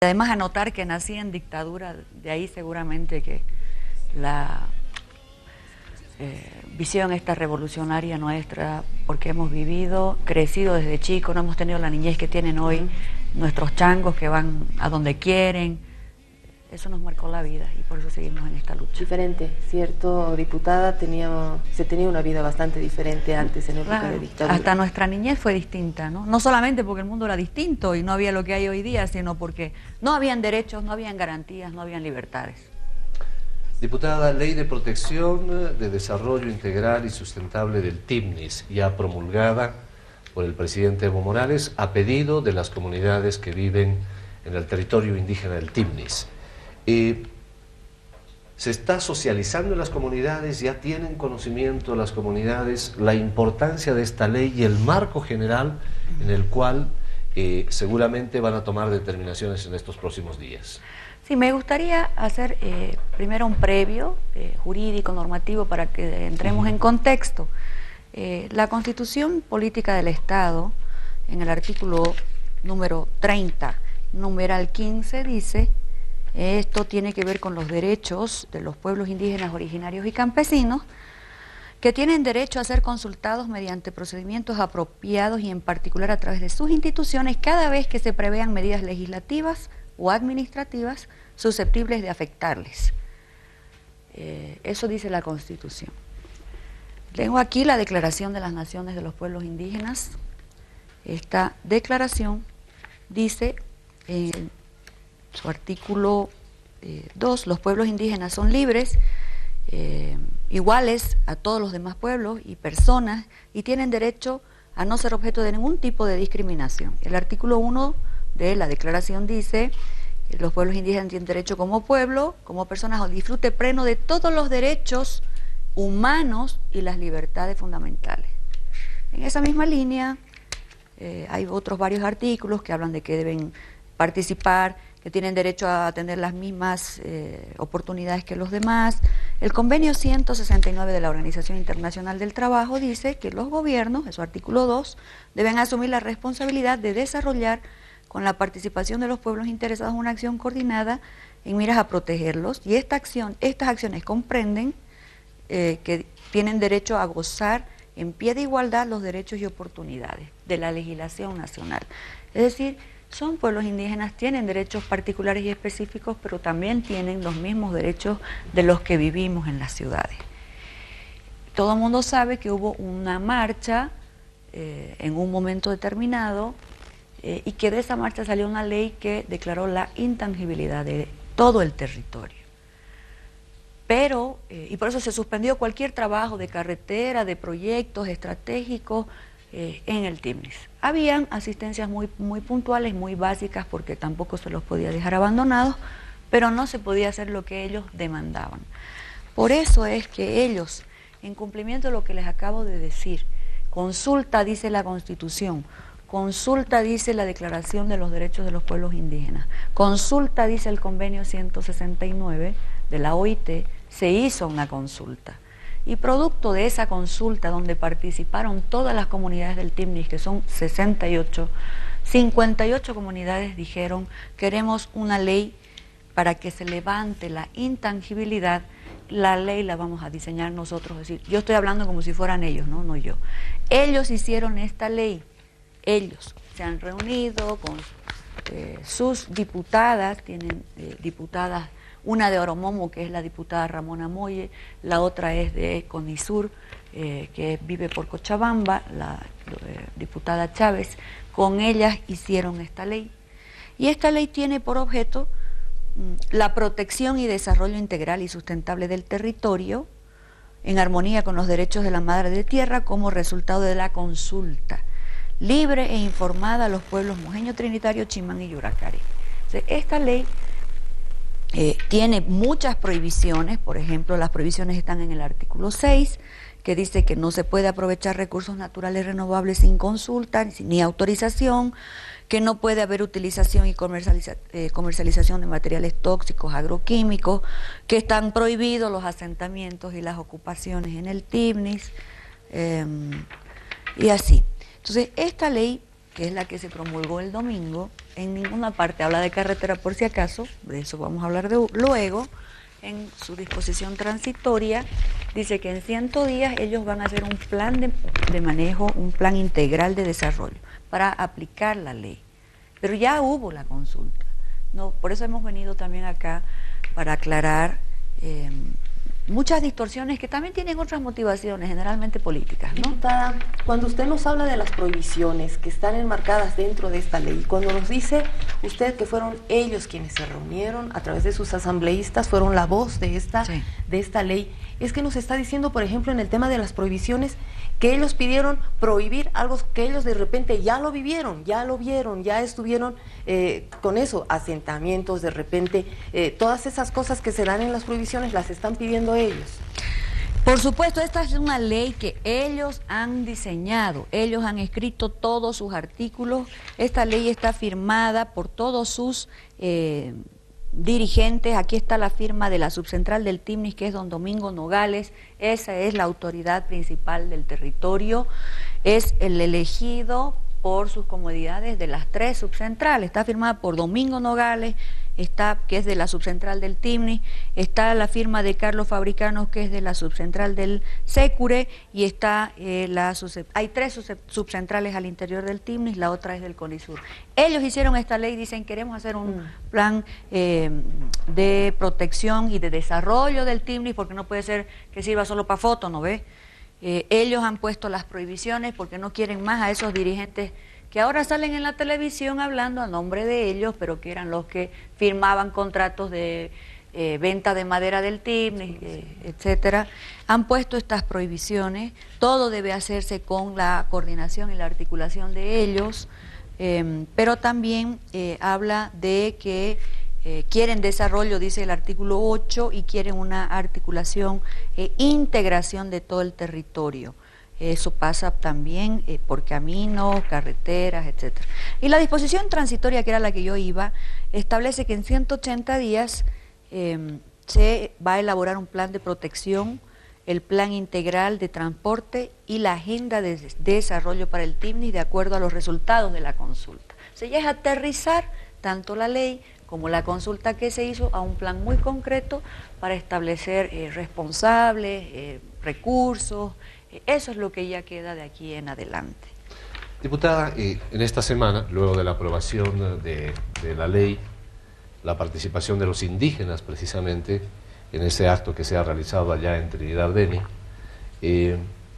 Además, anotar que nací en dictadura, de ahí seguramente que la visión esta revolucionaria nuestra, porque hemos vivido, crecido desde chicos, no hemos tenido la niñez que tienen hoy nuestros changos que van a donde quieren. Eso nos marcó la vida y por eso seguimos en esta lucha. Diferente, ¿cierto, diputada? Se tenía una vida bastante diferente antes, en época de dictadura. Hasta nuestra niñez fue distinta, ¿no? No solamente porque el mundo era distinto y no había lo que hay hoy día, sino porque no habían derechos, no habían garantías, no habían libertades. Diputada, Ley de Protección de Desarrollo Integral y Sustentable del TIMNIS, ya promulgada por el presidente Evo Morales, a pedido de las comunidades que viven en el territorio indígena del TIMNIS. Se está socializando en las comunidades, ya tienen conocimiento las comunidades la importancia de esta ley y el marco general en el cual seguramente van a tomar determinaciones en estos próximos días. Sí, me gustaría hacer primero un previo jurídico, normativo, para que entremos en contexto. La Constitución Política del Estado, en el artículo número 30, numeral 15, dice: esto tiene que ver con los derechos de los pueblos indígenas, originarios y campesinos, que tienen derecho a ser consultados mediante procedimientos apropiados y en particular a través de sus instituciones cada vez que se prevean medidas legislativas o administrativas susceptibles de afectarles. Eso dice la Constitución. Tengo aquí la Declaración de las Naciones de los Pueblos Indígenas. Esta declaración dice en su artículo 2, los pueblos indígenas son libres, iguales a todos los demás pueblos y personas, y tienen derecho a no ser objeto de ningún tipo de discriminación. El artículo 1 de la declaración dice: los pueblos indígenas tienen derecho como pueblo, como personas, al disfrute pleno de todos los derechos humanos y las libertades fundamentales. En esa misma línea hay otros varios artículos que hablan de que deben participar, que tienen derecho a tener las mismas oportunidades que los demás. El convenio 169 de la Organización Internacional del Trabajo dice que los gobiernos, en su artículo 2, deben asumir la responsabilidad de desarrollar con la participación de los pueblos interesados una acción coordinada en miras a protegerlos, y estas acciones comprenden que tienen derecho a gozar en pie de igualdad los derechos y oportunidades de la legislación nacional. Es decir, son pueblos indígenas, tienen derechos particulares y específicos, pero también tienen los mismos derechos de los que vivimos en las ciudades. Todo el mundo sabe que hubo una marcha en un momento determinado, y que de esa marcha salió una ley que declaró la intangibilidad de todo el territorio. Pero, y por eso se suspendió cualquier trabajo de carretera, de proyectos estratégicos en el TIMNIS. Habían asistencias muy puntuales, muy básicas, porque tampoco se los podía dejar abandonados, pero no se podía hacer lo que ellos demandaban. Por eso es que ellos, en cumplimiento de lo que les acabo de decir, consulta, dice la Constitución, consulta, dice la Declaración de los Derechos de los Pueblos Indígenas, consulta, dice el convenio 169 de la OIT, se hizo una consulta. Y producto de esa consulta, donde participaron todas las comunidades del TIMNIS, que son 68, 58 comunidades dijeron: queremos una ley para que se levante la intangibilidad. La ley la vamos a diseñar nosotros. Es decir, yo estoy hablando como si fueran ellos, no yo. Ellos hicieron esta ley. Ellos se han reunido con sus diputadas, tienen diputadas, una de Oromomo, que es la diputada Ramona Moye, la otra es de Conisur, que vive por Cochabamba, la diputada Chávez. Con ellas hicieron esta ley. Y esta ley tiene por objeto la protección y desarrollo integral y sustentable del territorio, en armonía con los derechos de la madre de tierra, como resultado de la consulta libre e informada a los pueblos mojeño, trinitario, chimán y yuracari. Esta ley tiene muchas prohibiciones. Por ejemplo, las prohibiciones están en el artículo 6, que dice que no se puede aprovechar recursos naturales renovables sin consulta ni autorización, que no puede haber utilización y comercialización de materiales tóxicos, agroquímicos, que están prohibidos los asentamientos y las ocupaciones en el TIMNIS, y así. Entonces, esta ley que es la que se promulgó el domingo, en ninguna parte habla de carretera, por si acaso, de eso vamos a hablar luego. En su disposición transitoria dice que en 100 días ellos van a hacer un plan de manejo, un plan integral de desarrollo para aplicar la ley. Pero ya hubo la consulta. No, por eso hemos venido también acá para aclarar muchas distorsiones que también tienen otras motivaciones, generalmente políticas, ¿no? Diputada, cuando usted nos habla de las prohibiciones que están enmarcadas dentro de esta ley, cuando nos dice usted que fueron ellos quienes se reunieron a través de sus asambleístas, fueron la voz de esta ley, es que nos está diciendo, por ejemplo, en el tema de las prohibiciones, que ellos pidieron prohibir algo que ellos de repente ya lo vivieron, ya lo vieron, ya estuvieron con eso, asentamientos, de repente, todas esas cosas que se dan en las prohibiciones las están pidiendo ellos. Por supuesto, esta es una ley que ellos han diseñado, ellos han escrito todos sus artículos, esta ley está firmada por todos sus dirigentes. Aquí está la firma de la subcentral del TIMNIS, que es don Domingo Nogales, esa es la autoridad principal del territorio, es el elegido por sus comodidades de las 3 subcentrales, está firmada por Domingo Nogales, que es de la subcentral del TIMNIS, está la firma de Carlos Fabricanos, que es de la subcentral del SECURE, y está hay 3 subcentrales al interior del TIMNIS, la otra es del CONISUR. Ellos hicieron esta ley, dicen queremos hacer un plan de protección y de desarrollo del TIMNIS, porque no puede ser que sirva solo para fotos, ¿no ve? Ellos han puesto las prohibiciones porque no quieren más a esos dirigentes que ahora salen en la televisión hablando a nombre de ellos, pero que eran los que firmaban contratos de venta de madera del TIMNIS, etcétera. Han puesto estas prohibiciones, todo debe hacerse con la coordinación y la articulación de ellos, pero también habla de que quieren desarrollo, dice el artículo 8, y quieren una articulación e integración de todo el territorio. Eso pasa también por caminos, carreteras, etcétera. Y la disposición transitoria, que era la que yo iba, establece que en 180 días se va a elaborar un plan de protección, el plan integral de transporte y la agenda de desarrollo para el TIMNIS de acuerdo a los resultados de la consulta. O sea, ya es aterrizar tanto la ley como la consulta que se hizo a un plan muy concreto para establecer responsables, recursos. Eso es lo que ya queda de aquí en adelante. Diputada, en esta semana, luego de la aprobación de la ley, la participación de los indígenas precisamente en ese acto que se ha realizado allá en Trinidad Beni,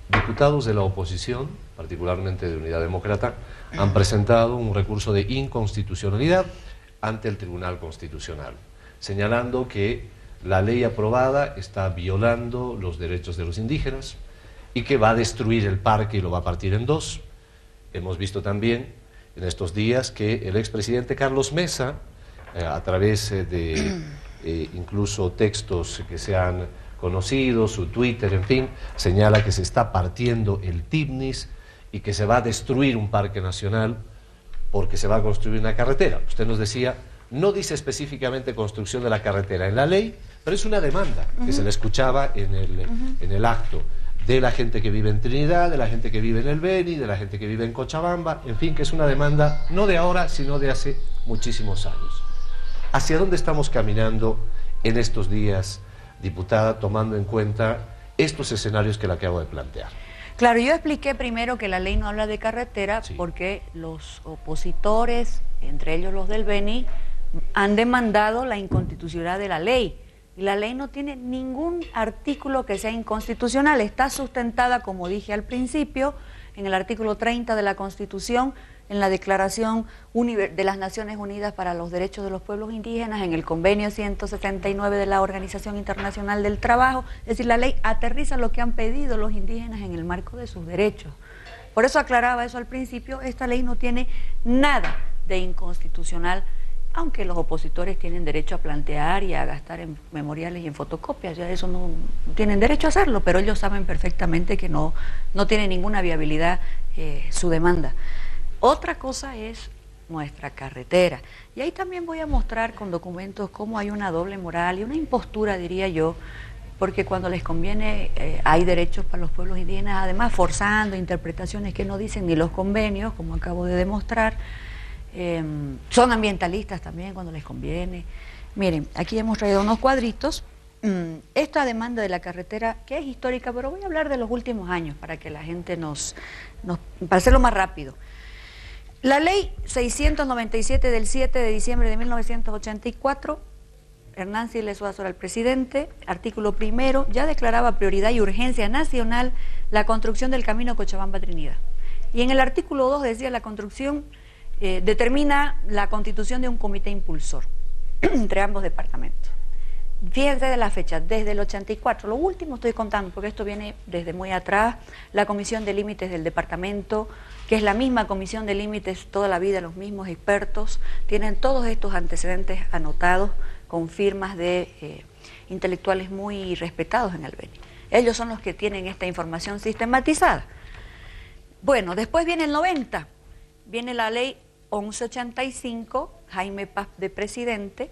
diputados de la oposición, particularmente de Unidad Demócrata, han presentado un recurso de inconstitucionalidad ante el Tribunal Constitucional, señalando que la ley aprobada está violando los derechos de los indígenas y que va a destruir el parque y lo va a partir en 2. Hemos visto también en estos días que el expresidente Carlos Mesa, a través de incluso textos que se han conocido, su Twitter, en fin, señala que se está partiendo el TIMNIS y que se va a destruir un parque nacional porque se va a construir una carretera. Usted nos decía, no dice específicamente construcción de la carretera en la ley, pero es una demanda que se le escuchaba en el acto de la gente que vive en Trinidad, de la gente que vive en el Beni, de la gente que vive en Cochabamba, en fin, que es una demanda no de ahora, sino de hace muchísimos años. ¿Hacia dónde estamos caminando en estos días, diputada, tomando en cuenta estos escenarios que le acabo de plantear? Claro, yo expliqué primero que la ley no habla de carretera porque los opositores, entre ellos los del Beni, han demandado la inconstitucionalidad de la ley. Y la ley no tiene ningún artículo que sea inconstitucional, está sustentada, como dije al principio, en el artículo 30 de la Constitución, en la Declaración de las Naciones Unidas para los Derechos de los Pueblos Indígenas, en el Convenio 169 de la Organización Internacional del Trabajo. Es decir, la ley aterriza lo que han pedido los indígenas en el marco de sus derechos. Por eso aclaraba eso al principio, esta ley no tiene nada de inconstitucional, aunque los opositores tienen derecho a plantear y a gastar en memoriales y en fotocopias, ya eso no tienen derecho a hacerlo, pero ellos saben perfectamente que no tiene ninguna viabilidad su demanda. Otra cosa es nuestra carretera, y ahí también voy a mostrar con documentos cómo hay una doble moral y una impostura, diría yo, porque cuando les conviene hay derechos para los pueblos indígenas, además forzando interpretaciones que no dicen ni los convenios, como acabo de demostrar. Son ambientalistas también cuando les conviene. Miren, aquí hemos traído unos cuadritos. Esta demanda de la carretera, que es histórica, pero voy a hablar de los últimos años para que la gente para hacerlo más rápido. La ley 697 del 7 de diciembre de 1984, Hernán Siles Suazo era el presidente, artículo primero, ya declaraba prioridad y urgencia nacional la construcción del camino Cochabamba-Trinidad. Y en el artículo 2 decía la construcción determina la constitución de un comité impulsor entre ambos departamentos. Fíjense de la fecha, desde el 84, lo último estoy contando porque esto viene desde muy atrás, la comisión de límites del departamento, que es la misma comisión de límites toda la vida, los mismos expertos, tienen todos estos antecedentes anotados con firmas de intelectuales muy respetados en el Beni. Ellos son los que tienen esta información sistematizada. Bueno, después viene el 90, viene la ley 1185, Jaime Paz de presidente,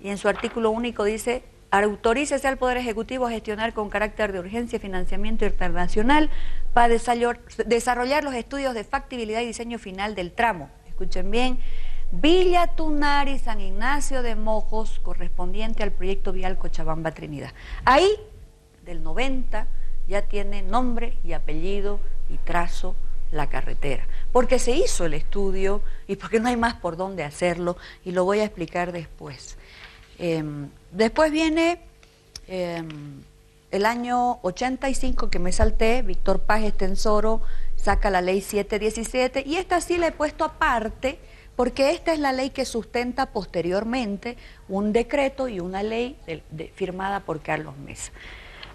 y en su artículo único dice: autorícese al Poder Ejecutivo a gestionar con carácter de urgencia financiamiento internacional para desarrollar los estudios de factibilidad y diseño final del tramo. Escuchen bien, Villa Tunari, San Ignacio de Mojos, correspondiente al proyecto vial Cochabamba-Trinidad. Ahí, del 90, ya tiene nombre y apellido y trazo la carretera, porque se hizo el estudio y porque no hay más por dónde hacerlo, y lo voy a explicar después. Después viene el año 85, que me salté, Víctor Paz Estensoro saca la ley 717, y esta sí la he puesto aparte, porque esta es la ley que sustenta posteriormente un decreto y una ley firmada por Carlos Mesa.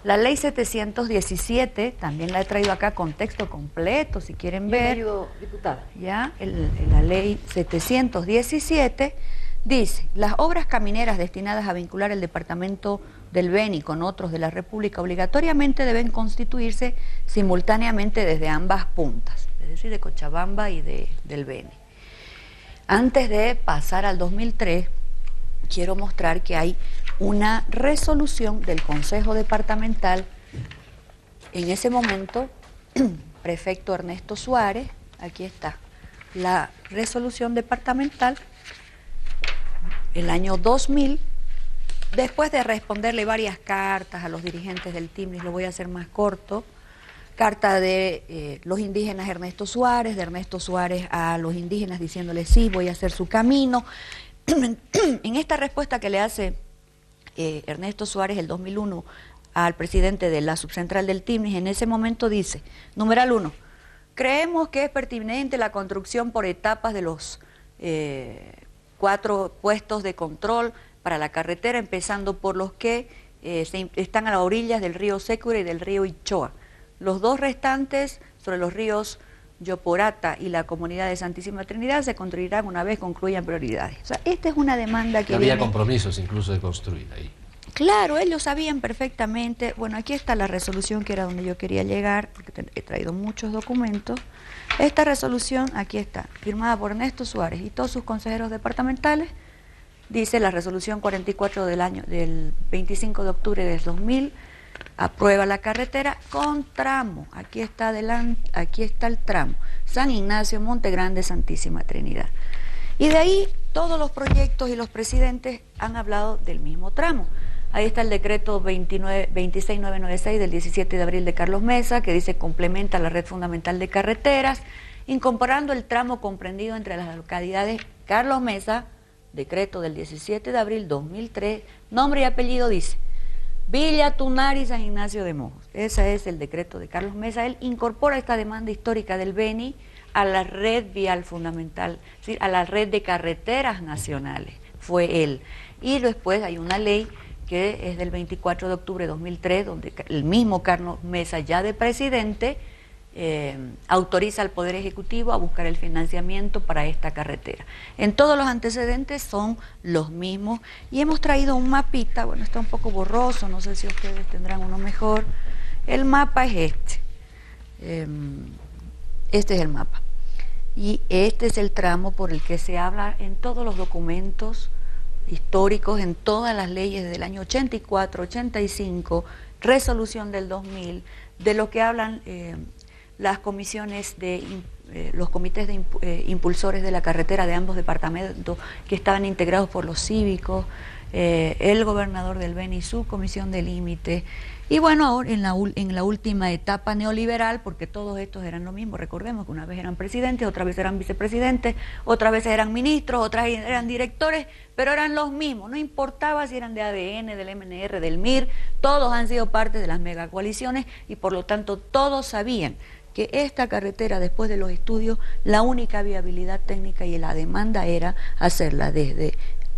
La ley 717, también la he traído acá con texto completo, si quieren ver. Ayudo, diputada. Ya, la ley 717 dice: las obras camineras destinadas a vincular el departamento del Beni con otros de la República obligatoriamente deben constituirse simultáneamente desde ambas puntas, es decir, de Cochabamba y del Beni. Antes de pasar al 2003, quiero mostrar que hay una resolución del Consejo Departamental, en ese momento, prefecto Ernesto Suárez, aquí está, la resolución departamental, el año 2000, después de responderle varias cartas a los dirigentes del TIMNIS, lo voy a hacer más corto, carta de los indígenas Ernesto Suárez, de Ernesto Suárez a los indígenas diciéndole sí, voy a hacer su camino. En esta respuesta que le hace Ernesto Suárez el 2001 al presidente de la subcentral del TIMNIS, en ese momento dice, numeral 1, creemos que es pertinente la construcción por etapas de los 4 puestos de control para la carretera, empezando por los que están a las orillas del río Sécura y del río Ichoa. Los 2 restantes, sobre los ríos Yoporata y la comunidad de Santísima Trinidad, se construirán una vez concluyan prioridades. O sea, esta es una demanda que había compromisos incluso de construir ahí. Claro, ellos sabían perfectamente. Bueno, aquí está la resolución, que era donde yo quería llegar, porque he traído muchos documentos. Esta resolución, aquí está, firmada por Ernesto Suárez y todos sus consejeros departamentales, dice la resolución 44 del 25 de octubre del 2000, aprueba la carretera con tramo, aquí está el tramo, San Ignacio, Monte Grande, Santísima Trinidad. Y de ahí todos los proyectos y los presidentes han hablado del mismo tramo. Ahí está el decreto 26996 del 17 de abril de Carlos Mesa, que dice complementa la red fundamental de carreteras, incorporando el tramo comprendido entre las localidades Carlos Mesa, decreto del 17 de abril 2003, nombre y apellido dice Villa Tunari, San Ignacio de Mojos. Ese es el decreto de Carlos Mesa. Él incorpora esta demanda histórica del Beni a la red vial fundamental, ¿sí?, a la red de carreteras nacionales. Fue él. Y después hay una ley que es del 24 de octubre de 2003, donde el mismo Carlos Mesa, ya de presidente, autoriza al Poder Ejecutivo a buscar el financiamiento para esta carretera. En todos los antecedentes son los mismos, y hemos traído un mapita, bueno, está un poco borroso, no sé si ustedes tendrán uno mejor. El mapa es este es el mapa, y este es el tramo por el que se habla en todos los documentos históricos en todas las leyes desde el año 84, 85, resolución del 2000, de lo que hablan las comisiones los comités de impulsores de la carretera de ambos departamentos que estaban integrados por los cívicos, el gobernador del Beni y su comisión de límite. Y bueno, ahora en la última etapa neoliberal, porque todos estos eran lo mismo, recordemos que una vez eran presidentes, otra vez eran vicepresidentes, otra vez eran ministros, otras eran directores, pero eran los mismos, no importaba si eran de ADN, del MNR, del MIR, todos han sido parte de las megacoaliciones y por lo tanto todos sabían que esta carretera, después de los estudios, la única viabilidad técnica y la demanda era hacerla desde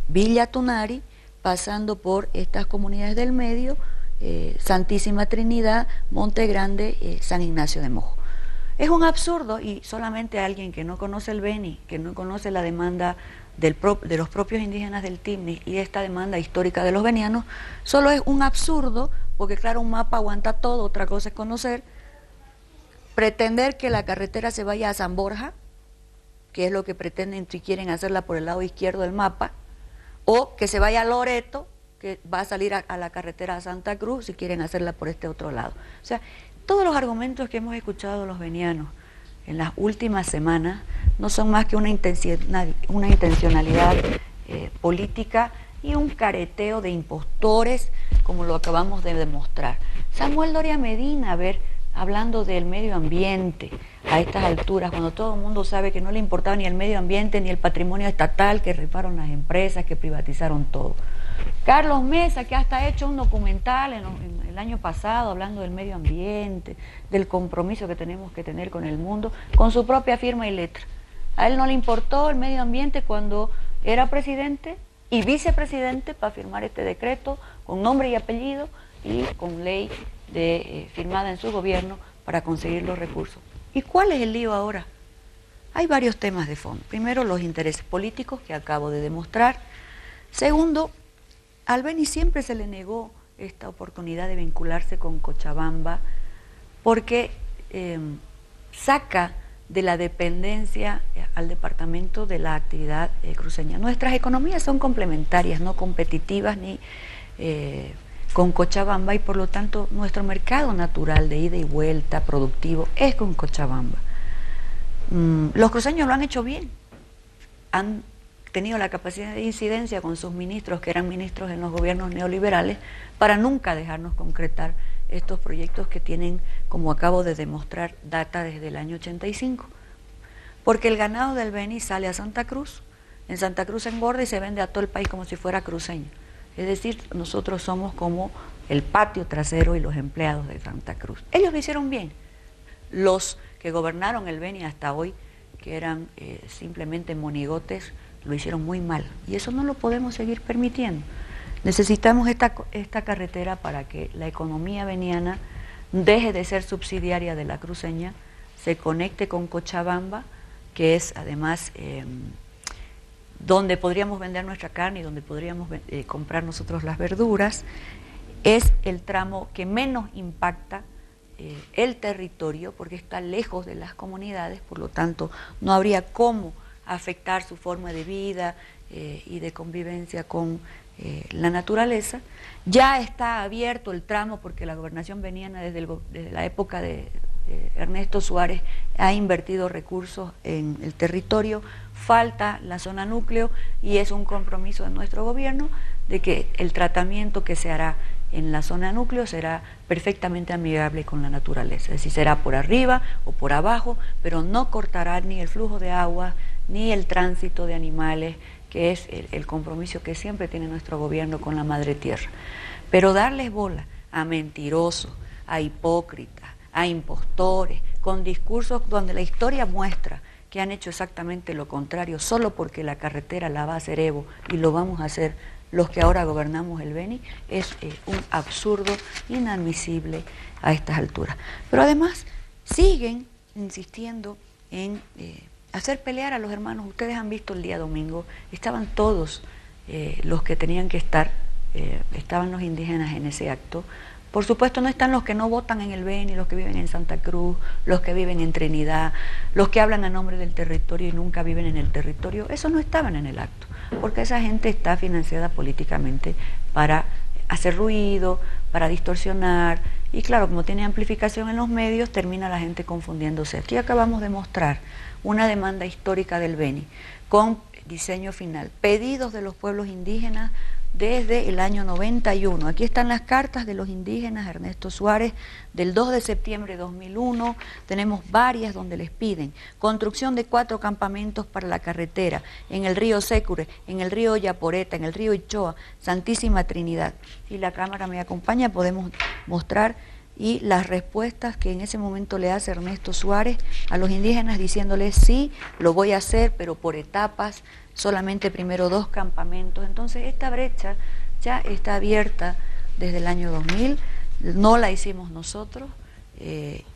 Villa Tunari, pasando por estas comunidades del medio, Santísima Trinidad, Monte Grande, San Ignacio de Mojo. Es un absurdo y solamente alguien que no conoce el Beni, que no conoce la demanda de los propios indígenas del TIMNIS y esta demanda histórica de los venianos, solo es un absurdo, porque claro, un mapa aguanta todo, otra cosa es conocer, pretender que la carretera se vaya a San Borja, que es lo que pretenden si quieren hacerla por el lado izquierdo del mapa, o que se vaya a Loreto, que va a salir a la carretera a Santa Cruz si quieren hacerla por este otro lado. O sea, todos los argumentos que hemos escuchado los venianos en las últimas semanas no son más que una intencionalidad política y un careteo de impostores, como lo acabamos de demostrar. Samuel Doria Medina, hablando del medio ambiente a estas alturas, cuando todo el mundo sabe que no le importaba ni el medio ambiente ni el patrimonio estatal, que rifaron las empresas, que privatizaron todo. Carlos Mesa, que hasta ha hecho un documental en el año pasado hablando del medio ambiente, del compromiso que tenemos que tener con el mundo, con su propia firma y letra. A él no le importó el medio ambiente cuando era presidente y vicepresidente para firmar este decreto con nombre y apellido y con ley firmada en su gobierno para conseguir los recursos. ¿Y cuál es el lío ahora? Hay varios temas de fondo. Primero, los intereses políticos que acabo de demostrar. Segundo, al Beni siempre se le negó esta oportunidad de vincularse con Cochabamba porque saca de la dependencia al departamento de la actividad cruceña. Nuestras economías son complementarias, no competitivas ni con Cochabamba y por lo tanto nuestro mercado natural de ida y vuelta productivo es con Cochabamba. Los cruceños lo han hecho bien, han tenido la capacidad de incidencia con sus ministros, que eran ministros en los gobiernos neoliberales, para nunca dejarnos concretar estos proyectos que tienen, como acabo de demostrar, data desde el año 85. Porque el ganado del Beni sale a Santa Cruz, en Santa Cruz se engorda y se vende a todo el país como si fuera cruceño. Es decir, nosotros somos como el patio trasero y los empleados de Santa Cruz. Ellos lo hicieron bien. Los que gobernaron el Beni hasta hoy, que eran simplemente monigotes, lo hicieron muy mal. Y eso no lo podemos seguir permitiendo. Necesitamos esta carretera para que la economía beniana deje de ser subsidiaria de la cruceña, se conecte con Cochabamba, que es además donde podríamos vender nuestra carne y donde podríamos comprar nosotros las verduras. Es el tramo que menos impacta el territorio porque está lejos de las comunidades, por lo tanto no habría cómo afectar su forma de vida y de convivencia con la naturaleza. Ya está abierto el tramo porque la gobernación veniana desde la época de Ernesto Suárez ha invertido recursos en el territorio, falta la zona núcleo y es un compromiso de nuestro gobierno de que el tratamiento que se hará en la zona núcleo será perfectamente amigable con la naturaleza, es decir, será por arriba o por abajo, pero no cortará ni el flujo de agua ni el tránsito de animales, que es el compromiso que siempre tiene nuestro gobierno con la madre tierra. Pero darles bola a mentirosos, a hipócritas, a impostores, con discursos donde la historia muestra que han hecho exactamente lo contrario, solo porque la carretera la va a hacer Evo y lo vamos a hacer los que ahora gobernamos el Beni, es un absurdo inadmisible a estas alturas. Pero además siguen insistiendo en hacer pelear a los hermanos. Ustedes han visto el día domingo, estaban todos los que tenían que estar, estaban los indígenas en ese acto. Por supuesto no están los que no votan en el Beni, los que viven en Santa Cruz, los que viven en Trinidad, los que hablan a nombre del territorio y nunca viven en el territorio, esos no estaban en el acto. porque esa gente está financiada políticamente para hacer ruido, para distorsionar, y claro, como tiene amplificación en los medios, termina la gente confundiéndose. Aquí acabamos de mostrar una demanda histórica del Beni, con diseño final, pedidos de los pueblos indígenas desde el año 91. Aquí están las cartas de los indígenas, Ernesto Suárez, del 2 de septiembre de 2001, tenemos varias donde les piden construcción de 4 campamentos para la carretera, en el río Sécure, en el río Yaporeta, en el río Ichoa, Santísima Trinidad. Si la cámara me acompaña, podemos mostrar y las respuestas que en ese momento le hace Ernesto Suárez a los indígenas diciéndoles sí, lo voy a hacer, pero por etapas, solamente primero 2 campamentos. Entonces esta brecha ya está abierta desde el año 2000, no la hicimos nosotros,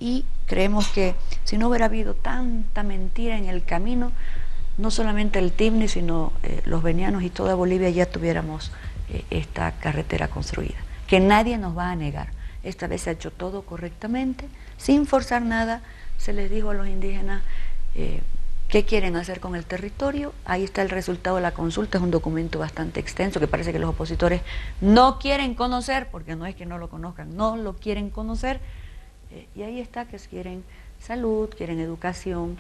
y creemos que si no hubiera habido tanta mentira en el camino, no solamente el TIMNI, sino los benianos y toda Bolivia ya tuviéramos esta carretera construida, que nadie nos va a negar. Esta vez se ha hecho todo correctamente, sin forzar nada. Se les dijo a los indígenas qué quieren hacer con el territorio. Ahí está el resultado de la consulta, es un documento bastante extenso que parece que los opositores no quieren conocer, porque no es que no lo conozcan, no lo quieren conocer. Y ahí está que quieren salud, quieren educación,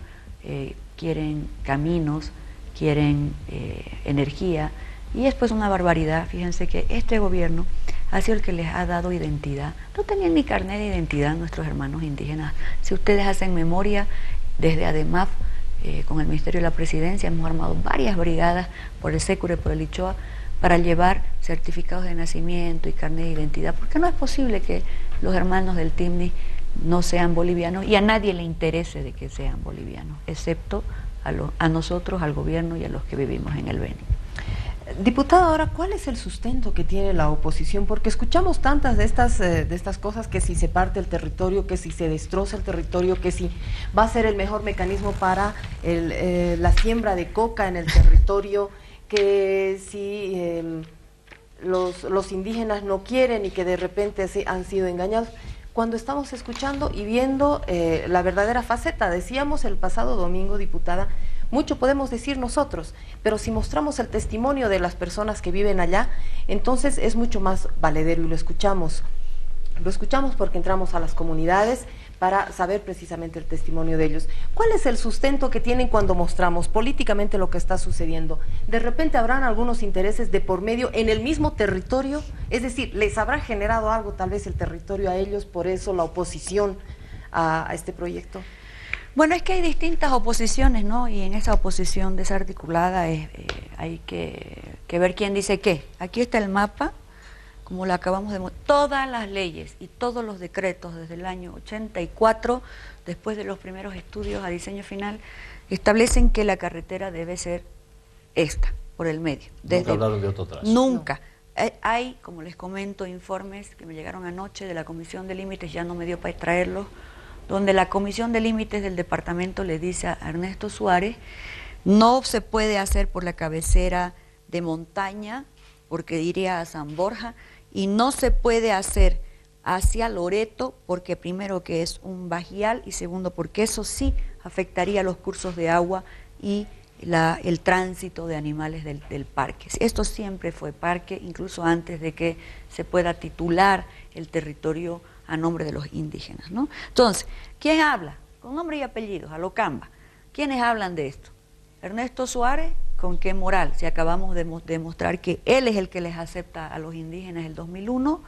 quieren caminos, quieren energía. Y es pues una barbaridad. Fíjense que este gobierno ha sido el que les ha dado identidad. No tenían ni carnet de identidad nuestros hermanos indígenas. Si ustedes hacen memoria, desde ADEMAF, con el Ministerio de la Presidencia, hemos armado varias brigadas por el Sécure, por el Ichoa, para llevar certificados de nacimiento y carnet de identidad, porque no es posible que los hermanos del TIMNI no sean bolivianos, y a nadie le interese de que sean bolivianos, excepto a nosotros, al gobierno y a los que vivimos en el Beni. Diputada, ahora, ¿cuál es el sustento que tiene la oposición? Porque escuchamos tantas de estas cosas, que si se parte el territorio, que si se destroza el territorio, que si va a ser el mejor mecanismo para la siembra de coca en el territorio, que si los indígenas no quieren y que de repente han sido engañados. Cuando estamos escuchando y viendo la verdadera faceta, decíamos el pasado domingo, diputada, mucho podemos decir nosotros, pero si mostramos el testimonio de las personas que viven allá, entonces es mucho más valedero, y lo escuchamos. Lo escuchamos porque entramos a las comunidades para saber precisamente el testimonio de ellos. ¿Cuál es el sustento que tienen cuando mostramos políticamente lo que está sucediendo? De repente habrán algunos intereses de por medio en el mismo territorio, es decir, les habrá generado algo tal vez el territorio a ellos, por eso la oposición a este proyecto. Bueno, es que hay distintas oposiciones, ¿no? Y en esa oposición desarticulada hay que ver quién dice qué. Aquí está el mapa, como lo acabamos de mostrar. Todas las leyes y todos los decretos desde el año 84, después de los primeros estudios a diseño final, establecen que la carretera debe ser esta, por el medio. Nunca hablaron de otro trazo. Nunca. No. Hay, como les comento, informes que me llegaron anoche de la Comisión de Límites, ya no me dio para traerlos, donde la Comisión de Límites del departamento le dice a Ernesto Suárez, no se puede hacer por la cabecera de montaña, porque iría a San Borja, y no se puede hacer hacia Loreto, porque primero que es un bajial, y segundo porque eso sí afectaría los cursos de agua y el tránsito de animales del parque. Esto siempre fue parque, incluso antes de que se pueda titular el territorio a nombre de los indígenas, ¿no? Entonces, ¿quién habla? Con nombre y apellidos, a lo Camba. ¿Quiénes hablan de esto? Ernesto Suárez, ¿con qué moral? Si acabamos de demostrar que él es el que les acepta a los indígenas el 2001,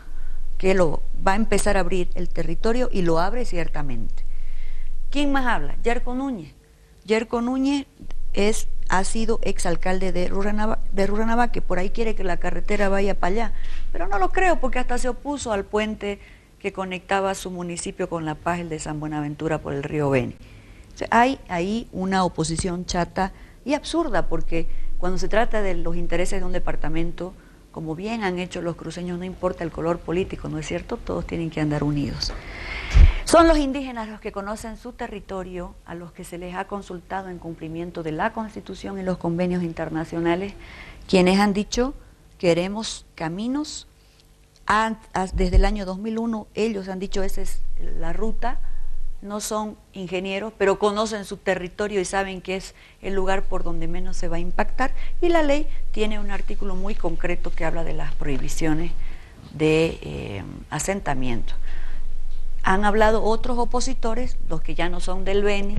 que va a empezar a abrir el territorio, y lo abre ciertamente. ¿Quién más habla? Yerko Núñez. Yerko Núñez ha sido exalcalde de Rurrenabaque, que por ahí quiere que la carretera vaya para allá, pero no lo creo, porque hasta se opuso al puente que conectaba su municipio con La Paz, el de San Buenaventura, por el río Beni. O sea, hay ahí una oposición chata y absurda, porque cuando se trata de los intereses de un departamento, como bien han hecho los cruceños, no importa el color político, ¿no es cierto? Todos tienen que andar unidos. Son los indígenas los que conocen su territorio, a los que se les ha consultado en cumplimiento de la Constitución y los convenios internacionales, quienes han dicho, queremos caminos. Desde el año 2001 ellos han dicho, esa es la ruta, no son ingenieros, pero conocen su territorio y saben que es el lugar por donde menos se va a impactar. Y la ley tiene un artículo muy concreto que habla de las prohibiciones de asentamiento. Han hablado otros opositores, los que ya no son del Beni,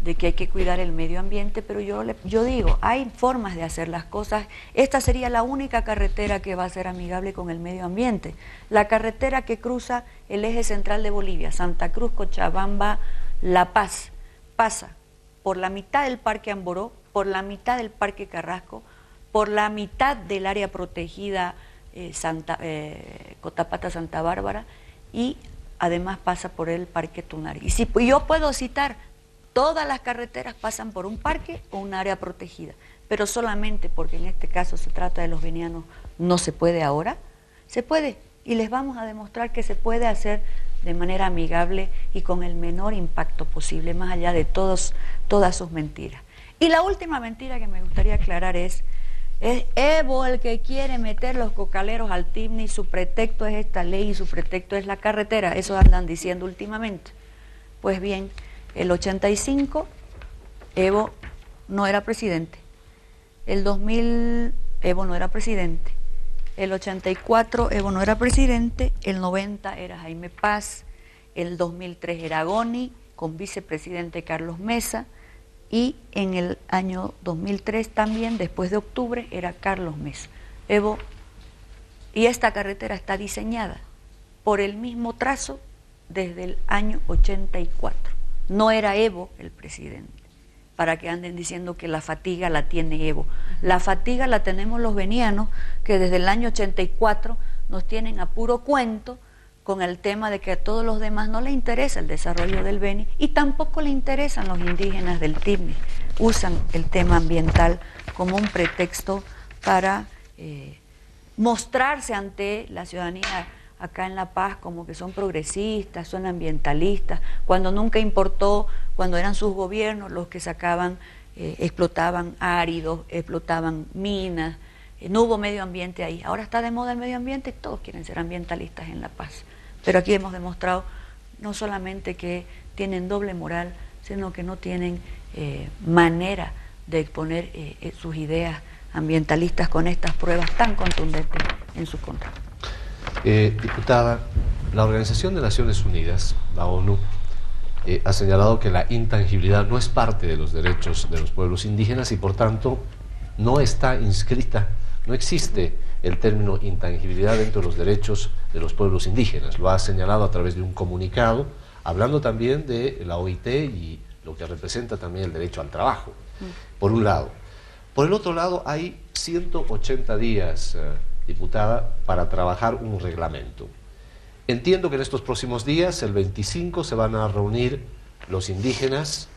de que hay que cuidar el medio ambiente, pero yo digo, hay formas de hacer las cosas. Esta sería la única carretera que va a ser amigable con el medio ambiente. La carretera que cruza el eje central de Bolivia, Santa Cruz, Cochabamba, La Paz, pasa por la mitad del Parque Amboró, por la mitad del Parque Carrasco, por la mitad del área protegida Cotapata Santa Bárbara, y además pasa por el Parque Tunari. Y si yo puedo citar, todas las carreteras pasan por un parque o un área protegida, pero solamente porque en este caso se trata de los venianos, no se puede ahora. Se puede, y les vamos a demostrar que se puede hacer de manera amigable y con el menor impacto posible, más allá de todas sus mentiras. Y la última mentira que me gustaría aclarar es Evo el que quiere meter los cocaleros al TIMNI, su pretexto es esta ley y su pretexto es la carretera, eso andan diciendo últimamente. Pues bien, el 85 Evo no era presidente, el 2000 Evo no era presidente, el 84 Evo no era presidente, el 90 era Jaime Paz, el 2003 era Goni con vicepresidente Carlos Mesa, y en el año 2003 también, después de octubre, era Carlos Mesa. Evo, y esta carretera está diseñada por el mismo trazo desde el año 84. No era Evo el presidente, para que anden diciendo que la fatiga la tiene Evo. La fatiga la tenemos los venianos, que desde el año 84 nos tienen a puro cuento con el tema de que a todos los demás no les interesa el desarrollo del Beni y tampoco le interesan los indígenas del TIMNI. Usan el tema ambiental como un pretexto para mostrarse ante la ciudadanía acá en La Paz como que son progresistas, son ambientalistas, cuando nunca importó, cuando eran sus gobiernos los que sacaban, explotaban áridos, explotaban minas, no hubo medio ambiente ahí. Ahora está de moda el medio ambiente y todos quieren ser ambientalistas en La Paz. Pero aquí hemos demostrado no solamente que tienen doble moral, sino que no tienen manera de exponer sus ideas ambientalistas con estas pruebas tan contundentes en su contra. Diputada, la Organización de Naciones Unidas, la ONU, ha señalado que la intangibilidad no es parte de los derechos de los pueblos indígenas y por tanto no está inscrita, no existe el término intangibilidad dentro de los derechos de los pueblos indígenas. Lo ha señalado a través de un comunicado, hablando también de la OIT y lo que representa también el derecho al trabajo, por un lado. Por el otro lado, hay 180 días, diputada, para trabajar un reglamento. Entiendo que en estos próximos días, el 25, se van a reunir los indígenas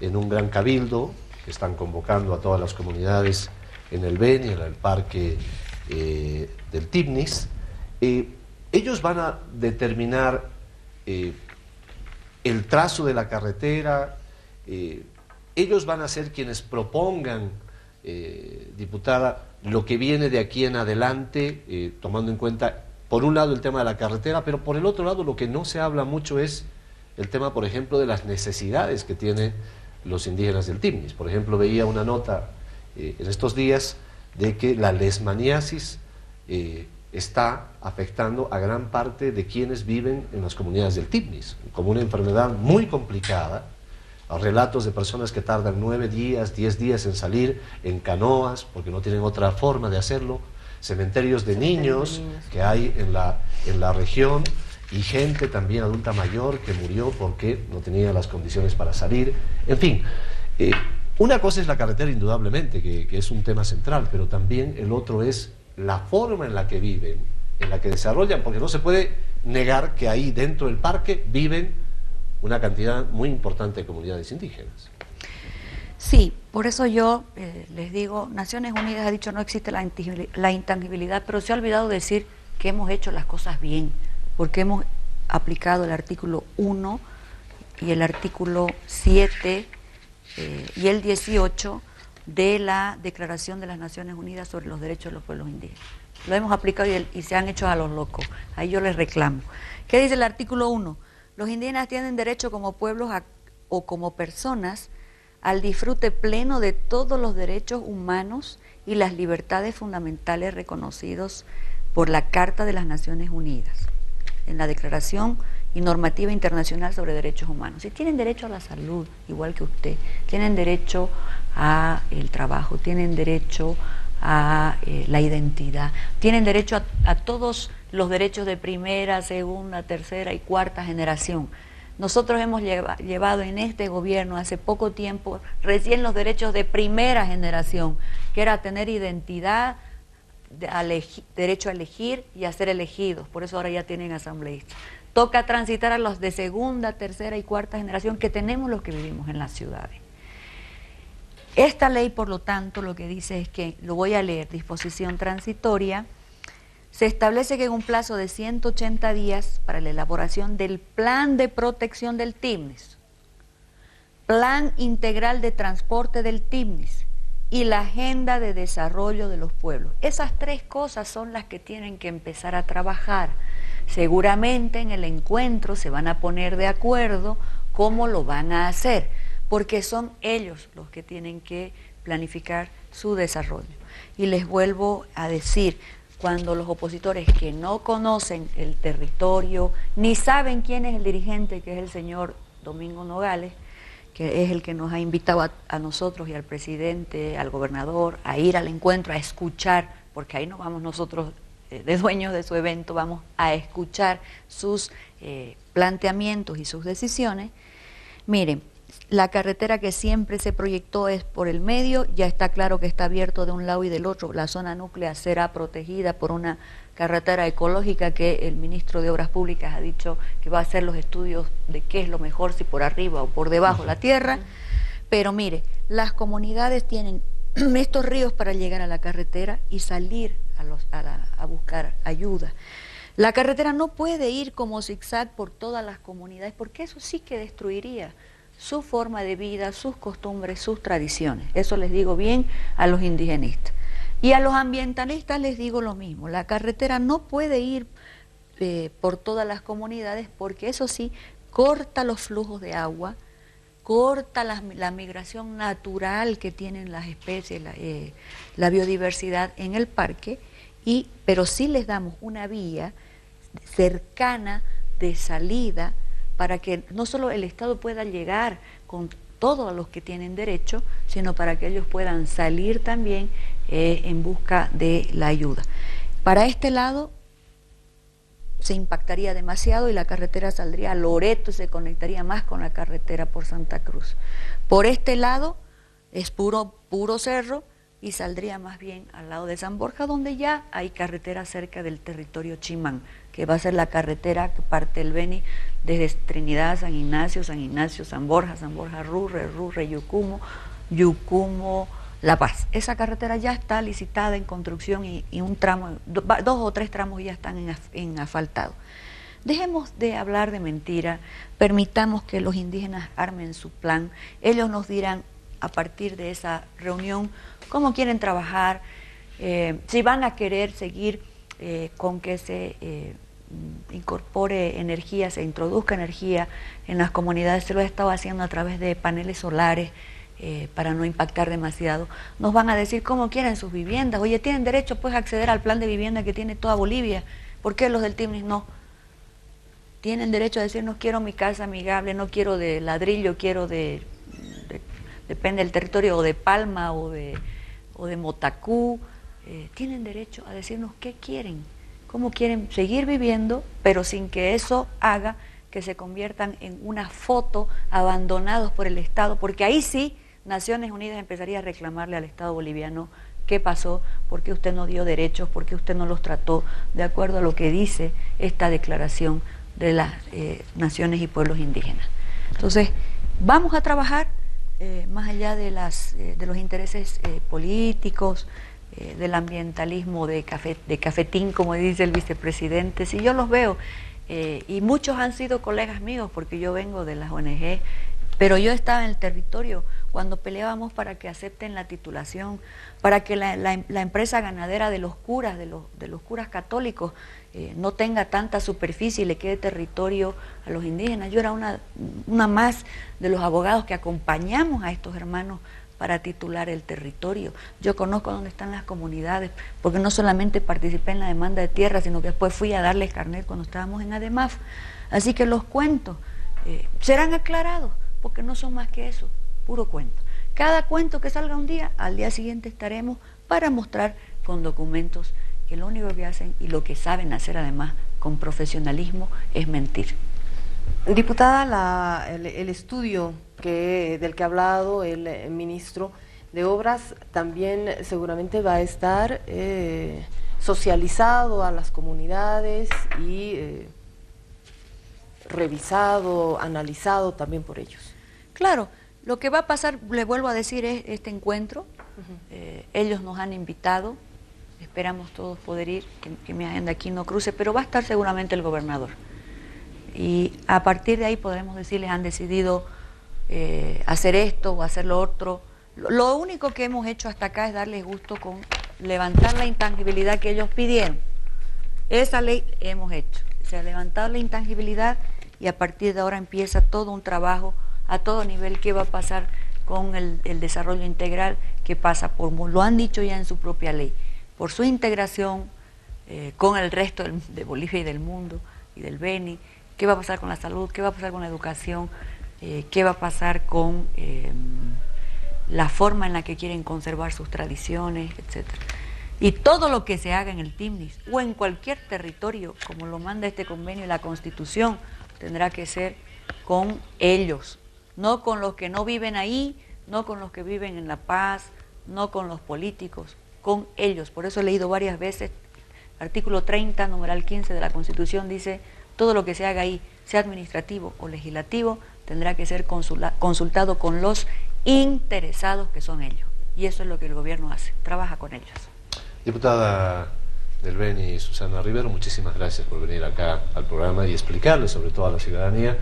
en un gran cabildo, que están convocando a todas las comunidades en el Beni, en el parque del TIMNIS. Ellos van a determinar el trazo de la carretera, ellos van a ser quienes propongan, diputada, lo que viene de aquí en adelante, tomando en cuenta, por un lado, el tema de la carretera, pero por el otro lado, lo que no se habla mucho es el tema, por ejemplo, de las necesidades que tienen los indígenas del TIMNIS. Por ejemplo, veía una nota en estos días de que la leishmaniasis está afectando a gran parte de quienes viven en las comunidades del TIMNIS, como una enfermedad muy complicada. Relatos de personas que tardan 9 días, 10 días en salir en canoas, porque no tienen otra forma de hacerlo, cementerios de niños que hay en la región, y gente también adulta mayor que murió porque no tenía las condiciones para salir. En fin, una cosa es la carretera indudablemente, que es un tema central, pero también el otro es la forma en la que viven, en la que desarrollan, porque no se puede negar que ahí dentro del parque viven una cantidad muy importante de comunidades indígenas. Sí, por eso yo les digo, Naciones Unidas ha dicho no existe la intangibilidad, pero se ha olvidado decir que hemos hecho las cosas bien, porque hemos aplicado el artículo 1 y el artículo 7 y el 18 de la Declaración de las Naciones Unidas sobre los Derechos de los Pueblos Indígenas. Lo hemos aplicado y se han hecho a los locos. Ahí yo les reclamo. ¿Qué dice el artículo 1? Los indígenas tienen derecho como pueblos o como personas al disfrute pleno de todos los derechos humanos y las libertades fundamentales reconocidos por la Carta de las Naciones Unidas, en la Declaración y Normativa Internacional sobre Derechos Humanos. Y tienen derecho a la salud, igual que usted, tienen derecho al trabajo, tienen derecho a la identidad, tienen derecho a todos los derechos de primera, segunda, tercera y cuarta generación. Nosotros hemos llevado en este gobierno hace poco tiempo recién los derechos de primera generación, que era tener identidad, derecho a elegir y a ser elegidos, por eso ahora ya tienen asambleístas. Toca transitar a los de segunda, tercera y cuarta generación que tenemos los que vivimos en las ciudades. Esta ley, por lo tanto, lo que dice es que, lo voy a leer, disposición transitoria, se establece que en un plazo de 180 días para la elaboración del plan de protección del TIMNIS, plan integral de transporte del TIMNIS y la agenda de desarrollo de los pueblos. Esas tres cosas son las que tienen que empezar a trabajar. Seguramente en el encuentro se van a poner de acuerdo cómo lo van a hacer, porque son ellos los que tienen que planificar su desarrollo. Y les vuelvo a decir, cuando los opositores que no conocen el territorio, ni saben quién es el dirigente, que es el señor Domingo Nogales, que es el que nos ha invitado a nosotros y al presidente, al gobernador, a ir al encuentro, a escuchar, porque ahí no vamos nosotros de dueños de su evento, vamos a escuchar sus planteamientos y sus decisiones. Miren, la carretera que siempre se proyectó es por el medio, ya está claro que está abierto de un lado y del otro. La zona núclea será protegida por una carretera ecológica que el ministro de Obras Públicas ha dicho que va a hacer los estudios de qué es lo mejor, si por arriba o por debajo la tierra. Pero mire, las comunidades tienen estos ríos para llegar a la carretera y salir a buscar ayuda. La carretera no puede ir como zigzag por todas las comunidades, porque eso sí que destruiría su forma de vida, sus costumbres, sus tradiciones. Eso les digo bien a los indigenistas. Y a los ambientalistas les digo lo mismo. La carretera no puede ir por todas las comunidades, porque eso sí corta los flujos de agua, corta la migración natural que tienen las especies, la biodiversidad en el parque, pero sí les damos una vía cercana de salida para que no solo el Estado pueda llegar con todos los que tienen derecho, sino para que ellos puedan salir también en busca de la ayuda. Para este lado se impactaría demasiado y la carretera saldría a Loreto y se conectaría más con la carretera por Santa Cruz. Por este lado es puro cerro y saldría más bien al lado de San Borja, donde ya hay carretera cerca del territorio Chimán, que va a ser la carretera que parte el Beni desde Trinidad, San Ignacio, San Borja, Rurre, Yucumo, La Paz. Esa carretera ya está licitada en construcción y un tramo, 2 o 3 tramos ya están en asfaltado. Dejemos de hablar de mentira, permitamos que los indígenas armen su plan, ellos nos dirán a partir de esa reunión cómo quieren trabajar, si van a querer seguir con que se incorpore energía, se introduzca energía en las comunidades. Se lo ha estado haciendo a través de paneles solares para no impactar demasiado. Nos van a decir cómo quieren sus viviendas. Oye, tienen derecho pues a acceder al plan de vivienda que tiene toda Bolivia. ¿Por qué los del TIMNIS no? Tienen derecho a decir, no quiero mi casa amigable, no quiero de ladrillo, quiero depende del territorio, o de palma o de motacú. Tienen derecho a decirnos qué quieren, cómo quieren seguir viviendo, pero sin que eso haga que se conviertan en una foto abandonados por el Estado, porque ahí sí Naciones Unidas empezaría a reclamarle al Estado boliviano qué pasó, por qué usted no dio derechos, por qué usted no los trató de acuerdo a lo que dice esta declaración de las naciones y pueblos indígenas. Entonces, vamos a trabajar más allá de los intereses políticos, del ambientalismo de cafetín, como dice el vicepresidente. Si yo los veo, y muchos han sido colegas míos, porque yo vengo de las ONG, pero yo estaba en el territorio cuando peleábamos para que acepten la titulación, para que la empresa ganadera de los curas, de los curas católicos, no tenga tanta superficie y le quede territorio a los indígenas. Yo era una más de los abogados que acompañamos a estos hermanos para titular el territorio. Yo conozco dónde están las comunidades, porque no solamente participé en la demanda de tierra, sino que después fui a darles carnet cuando estábamos en ADEMAF. Así que los cuentos serán aclarados, porque no son más que eso, puro cuento. Cada cuento que salga un día, al día siguiente estaremos para mostrar con documentos que lo único que hacen y lo que saben hacer además con profesionalismo es mentir. Diputada, el estudio del que ha hablado el ministro de Obras también seguramente va a estar socializado a las comunidades y revisado, analizado también por ellos. Claro, lo que va a pasar, le vuelvo a decir, es este encuentro. Ellos nos han invitado, esperamos todos poder ir, que mi agenda aquí no cruce, pero va a estar seguramente el gobernador. Y a partir de ahí podremos decirles, han decidido hacer esto o hacer lo otro. Lo único que hemos hecho hasta acá es darles gusto con levantar la intangibilidad que ellos pidieron. Esa ley hemos hecho, o sea, levantar la intangibilidad, y a partir de ahora empieza todo un trabajo a todo nivel. ¿Qué va a pasar con el desarrollo integral? ¿Qué pasa? Por, lo han dicho ya en su propia ley, por su integración con el resto de Bolivia y del mundo y del Beni. ¿Qué va a pasar con la salud? ¿Qué va a pasar con la educación? ¿Qué va a pasar con la forma en la que quieren conservar sus tradiciones, etcétera? Y todo lo que se haga en el TIMNIS o en cualquier territorio, como lo manda este convenio y la Constitución, tendrá que ser con ellos, no con los que no viven ahí, no con los que viven en La Paz, no con los políticos, con ellos. Por eso he leído varias veces, artículo 30, numeral 15 de la Constitución dice: todo lo que se haga ahí, sea administrativo o legislativo, tendrá que ser consultado con los interesados, que son ellos. Y eso es lo que el gobierno hace, trabaja con ellos. Diputada del Beni, Susana Rivero, muchísimas gracias por venir acá al programa y explicarle, sobre todo a la ciudadanía,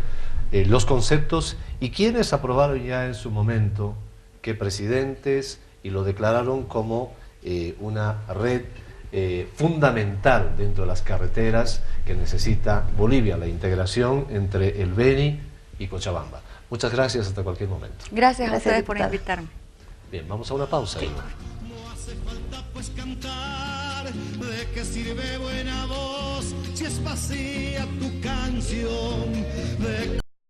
los conceptos y quienes aprobaron ya en su momento, qué presidentes, y lo declararon como una red fundamental dentro de las carreteras que necesita Bolivia, la integración entre el Beni y Cochabamba. Muchas gracias, hasta cualquier momento. Gracias a ustedes por invitarme. Bien, vamos a una pausa. No hace falta pues cantar, ¿de qué sirve buena voz si es vacía tu canción?